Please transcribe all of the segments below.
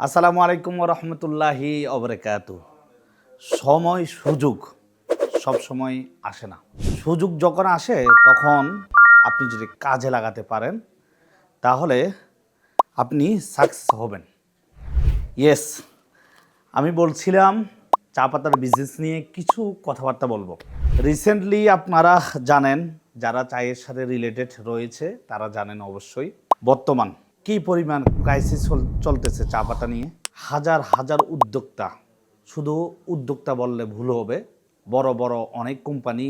আসসালামু আলাইকুম ওয়া রাহমাতুল্লাহি ওয়া বারাকাতুহু। সময় সুযোগ সব সময় আসে না। সুযোগ যখন আসে তখন আপনি যদি কাজে লাগাতে পারেন তাহলে আপনি সাকসেস হবেন। ইয়েস, আমি বলছিলাম চা পাতার বিজনেস নিয়ে কিছু কথাবার্তা বলবো। রিসেন্টলি আপনারা জানেন, যারা চায়ের সাথে রিলেটেড রয়েছে তারা জানেন অবশ্যই বর্তমান কী পরিমাণ ক্রাইসিস চলতেছে চা পাতা নিয়ে। হাজার হাজার উদ্যোক্তা, শুধু উদ্যোক্তা বললে ভুল হবে, বড় বড় অনেক কোম্পানি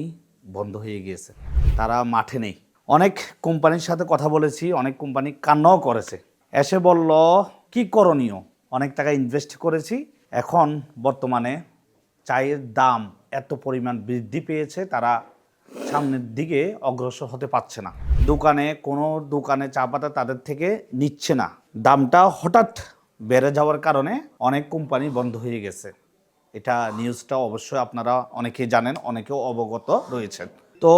বন্ধ হয়ে গিয়েছে, তারা মাঠে নেই। অনেক কোম্পানির সাথে কথা বলেছি, অনেক কোম্পানি কান্নাও করেছে, এসে বলল কি করণীয়, অনেক টাকা ইনভেস্ট করেছি, এখন বর্তমানে চায়ের দাম এত পরিমাণ বৃদ্ধি পেয়েছে, তারা সামনের দিকে অগ্রসর হতে পারছে না। কোনো দোকানে চা পাতা তাদের থেকে নিচ্ছে না। দামটা হঠাৎ বেড়ে যাওয়ার কারণে অনেক কোম্পানি বন্ধ হয়ে গেছে। এটা নিউজটা অবশ্যই আপনারা অনেকেই জানেন, অনেকেও অবগত রয়েছেন। তো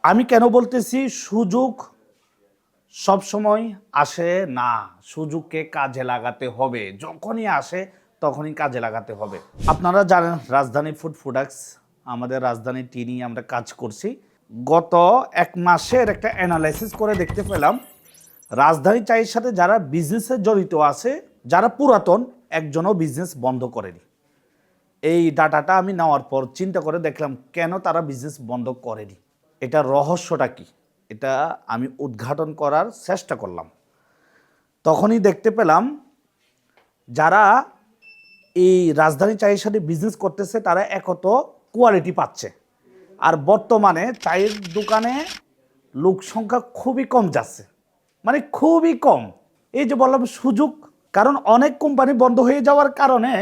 আমি কেন বলতেছি সুযোগ সব সময় আসে না, সুযোগকে কাজে লাগাতে হবে, যখনই আসে তখনই কাজে লাগাতে হবে। আপনারা জানেন রাজধানী ফুড প্রোডাক্টস, আমাদের রাজধানী টি নিয়ে আমরা কাজ করছি। গত এক মাসের একটা অ্যানালাইসিস করে দেখতে পেলাম রাজধানী চায়ের সাথে যারা বিজনেসে জড়িত আছে, যারা পুরাতন, একজনও বিজনেস বন্ধ করেনি। এই ডাটাটা আমি নেওয়ার পর চিন্তা করে দেখলাম কেন তারা বিজনেস বন্ধ করেনি, এটা রহস্যটা কি, এটা আমি উদ্ঘাটন করার চেষ্টা করলাম। তখনই দেখতে পেলাম যারা এই রাজধানী চায়ের সাথে বিজনেস করতেছে তারা একত কোয়ালিটি পাচ্ছে, আর বর্তমানে চায়ের দোকানে লোক সংখ্যা খুবই কম যাচ্ছে, মানে খুবই কম। এই যে বললাম সুযোগ, কারণ অনেক কোম্পানি বন্ধ হয়ে যাওয়ার কারণে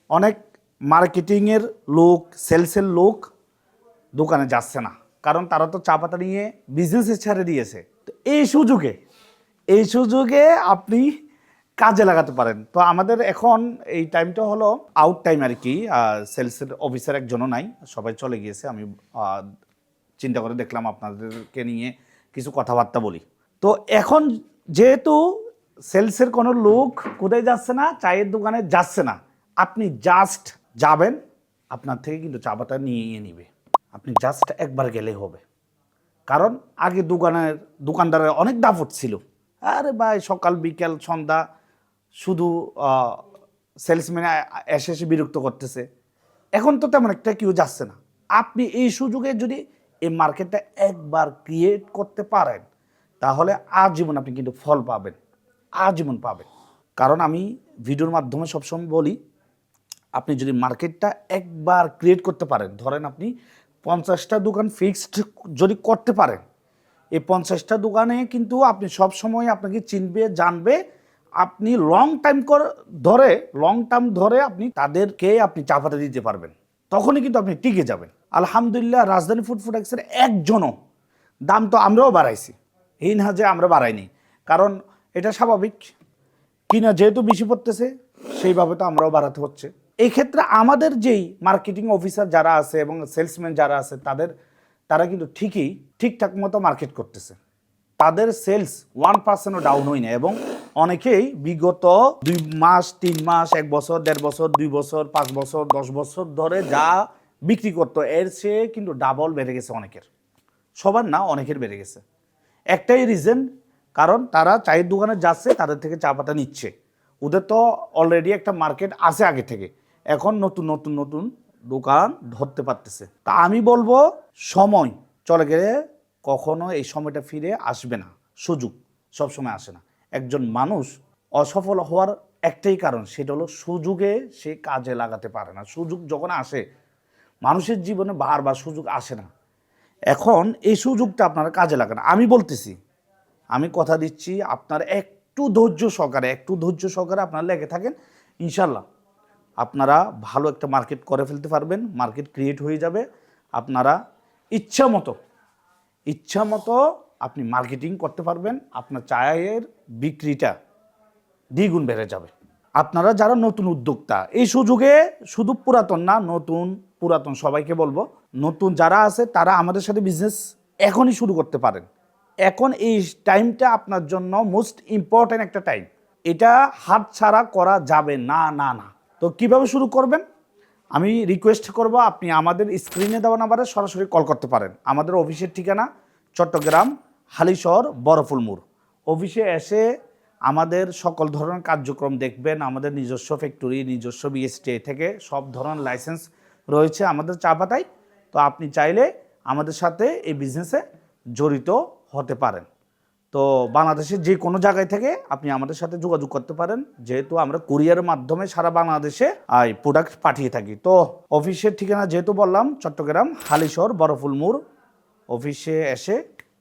অনেক মার্কেটিংয়ের লোক, সেলসের লোক দোকানে যাচ্ছে না, কারণ তারা তো চা পাতা নিয়ে বিজনেসে ছেড়ে দিয়েছে। তো এই সুযোগে আপনি কাজে লাগাতে পারেন। তো আমাদের এখন এই টাইমটা হলো আউট টাইম আর কি, সেলসের অফিসার একজনও নাই, সবাই চলে গিয়েছে। আমি চিন্তা করে দেখলাম আপনাদেরকে নিয়ে কিছু কথাবার্তা বলি। তো এখন যেহেতু সেলসের কোনো লোক কোথায় যাচ্ছে না, চায়ের দোকানে যাচ্ছে না, আপনি জাস্ট যাবেন, আপনার থেকে কিন্তু চা পাতা নিয়ে নিবে। আপনি জাস্ট একবার গেলেই হবে। কারণ আগে দোকানদারের অনেক দাপট ছিল, আরে ভাই সকাল বিকেল সন্ধ্যা শুধু সেলসম্যান এসে বিরক্ত করতেছে। এখন তো তেমন একটা কেউ যাচ্ছে না। আপনি এই সুযোগে যদি এই মার্কেটটা একবার ক্রিয়েট করতে পারেন তাহলে আজীবন আপনি কিন্তু ফল পাবেন, আজীবন পাবেন। কারণ আমি ভিডিওর মাধ্যমে সবসময় বলি, আপনি যদি মার্কেটটা একবার ক্রিয়েট করতে পারেন, ধরেন আপনি 50টা দোকান ফিক্সড যদি করতে পারেন, এই 50টা দোকানে কিন্তু আপনি সব সময় আপনাকে চিনবে, জানবে, আপনি লং টার্ম ধরে আপনি তাদেরকে আপনি চা পাতা দিতে পারবেন, তখনই কিন্তু আপনি টিকে যাবেন। আলহামদুলিল্লাহ রাজধানী ফুড প্রোডাক্টসের একজনও দাম তো আমরাও বাড়াইছি, এই না যে আমরা বাড়াইনি, কারণ এটা স্বাভাবিক, কিনা যেহেতু বেশি পড়তেছে সেইভাবে তো আমরাও বাড়াতে হচ্ছে। এই ক্ষেত্রে আমাদের যেই মার্কেটিং অফিসার যারা আছে এবং সেলসম্যান যারা আছে তারা কিন্তু ঠিকঠাক মতো মার্কেট করতেছে, তাদের সেলস 1%ও ডাউন হয় না, এবং অনেকেই বিগত 2 মাস 3 মাস 1 বছর 1.5 বছর 2 বছর 5 বছর 10 বছর ধরে যা বিক্রি করতো এর চেয়ে কিন্তু ডাবল বেড়ে গেছে অনেকের, সবার না অনেকের বেড়ে গেছে। একটাই রিজন, কারণ তারা চায়ের দোকানে যাচ্ছে, তাদের থেকে চা পাতা নিচ্ছে, ওদের তো অলরেডি একটা মার্কেট আছে আগে থেকে, এখন নতুন দোকান ধরতে পারতেছে। তা আমি বলবো সময় চলে গেলে কখনো এই সময়টা ফিরে আসবে না, সুযোগ সবসময় আসে না। একজন মানুষ অসফল হওয়ার একটাই কারণ, সেটা হলো সুযোগে সে কাজে লাগাতে পারে না। সুযোগ যখন আসে, মানুষের জীবনে বারবার সুযোগ আসে না, এখন এই সুযোগটা আপনারা কাজে লাগান। আমি বলতেছি, আমি কথা দিচ্ছি, আপনারা একটু ধৈর্য সহকারে আপনারা লেগে থাকেন, ইনশাল্লাহ আপনারা ভালো একটা মার্কেট করে ফেলতে পারবেন, মার্কেট ক্রিয়েট হয়ে যাবে। আপনারা ইচ্ছা মতো আপনি মার্কেটিং করতে পারবেন, আপনার চায়ের বিক্রিটা দ্বিগুণ বেড়ে যাবে। আপনারা যারা নতুন উদ্যোক্তা, এই সুযোগে শুধু পুরাতন না, পুরাতন সবাইকে বলবো, নতুন যারা আছে তারা আমাদের সাথে বিজনেস এখনই শুরু করতে পারেন। এখন এই টাইমটা আপনার জন্য মোস্ট ইম্পর্ট্যান্ট একটা টাইম। এটা হাতছাড়া করা যাবে না না না। তো কিভাবে শুরু করবেন, আমি রিকোয়েস্ট করব আপনি আমাদের স্ক্রিনে দেওয়া নাম্বারে সরাসরি কল করতে পারেন। আমাদের অফিসের ঠিকানা চট্টগ্রাম হালিশহর বড়ফুল মোড়। অফিসে এসে আমাদের সকল ধরনের কার্যক্রম দেখবেন। আমাদের নিজস্ব ফ্যাক্টরি, নিজস্ব বিএসটি থেকে সব ধরনের লাইসেন্স রয়েছে আমাদের চা পাতায়। তো আপনি চাইলে আমাদের সাথে এই বিজনেসে জড়িত হতে পারেন। তো বাংলাদেশের যে কোনো জায়গায় থেকে আপনি আমাদের সাথে যোগাযোগ করতে পারেন, যেহেতু আমরা কুরিয়ারের মাধ্যমে সারা বাংলাদেশে এই প্রোডাক্ট পাঠিয়ে থাকি। তো অফিসের ঠিকানা যেহেতু বললাম চট্টগ্রাম হালিশহর বড়ফুল মোড়। অফিসে এসে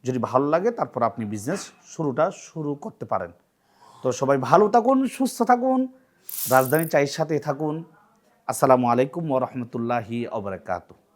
যদি ভালো লাগে তারপর আপনি বিজনেস শুরু করতে পারেন। তো সবাই ভালো থাকুন, সুস্থ থাকুন, রাজধানী চায়ের সাথে থাকুন। আসসালামু আলাইকুম ওয়া রাহমাতুল্লাহি ওয়া বারাকাতুহু।